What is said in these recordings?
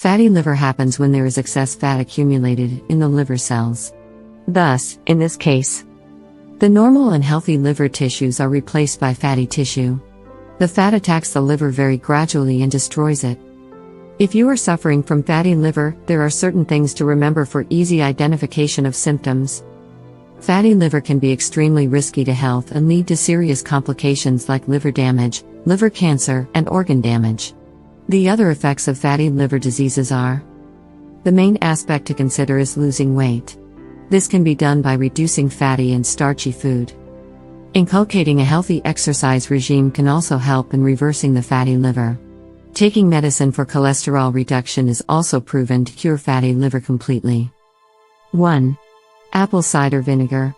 Fatty liver happens when there is excess fat accumulated in the liver cells. Thus, in this case, the normal and healthy liver tissues are replaced by fatty tissue. The fat attacks the liver very gradually and destroys it. If you are suffering from fatty liver, there are certain things to remember for easy identification of symptoms. Fatty liver can be extremely risky to health and lead to serious complications like liver damage, liver cancer, and organ damage. The other effects of fatty liver diseases are: the main aspect to consider is losing weight. This can be done by reducing fatty and starchy food. Inculcating a healthy exercise regime can also help in reversing the fatty liver. Taking medicine for cholesterol reduction is also proven to cure fatty liver completely. 1. Apple cider vinegar.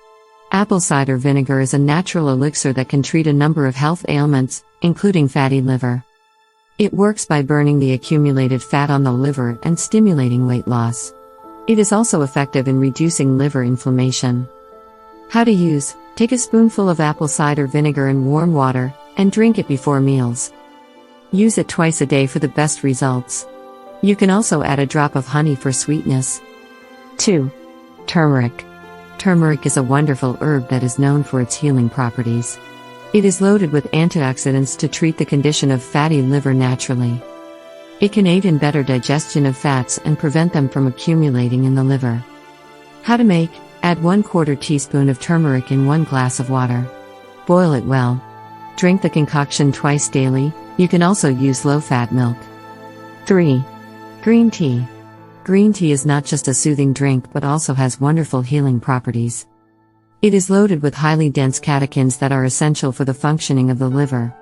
Apple cider vinegar is a natural elixir that can treat a number of health ailments, including fatty liver. It works by burning the accumulated fat on the liver and stimulating weight loss. It is also effective in reducing liver inflammation. How to use: take a spoonful of apple cider vinegar in warm water, and drink it before meals. Use it twice a day for the best results. You can also add a drop of honey for sweetness. 2. Turmeric. Turmeric is a wonderful herb that is known for its healing properties. It is loaded with antioxidants to treat the condition of fatty liver naturally. It can aid in better digestion of fats and prevent them from accumulating in the liver. How to make: add 1/4 teaspoon of turmeric in 1 glass of water. Boil it well. Drink the concoction twice daily. You can also use low-fat milk. 3. Green tea. Green tea is not just a soothing drink but also has wonderful healing properties. It is loaded with highly dense catechins that are essential for the functioning of the liver.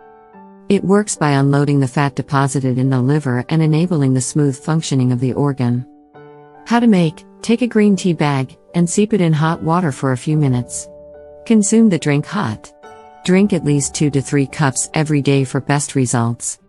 It works by unloading the fat deposited in the liver and enabling the smooth functioning of the organ. How to make: take a green tea bag and steep it in hot water for a few minutes. Consume the drink hot. Drink at least 2 to 3 cups every day for best results.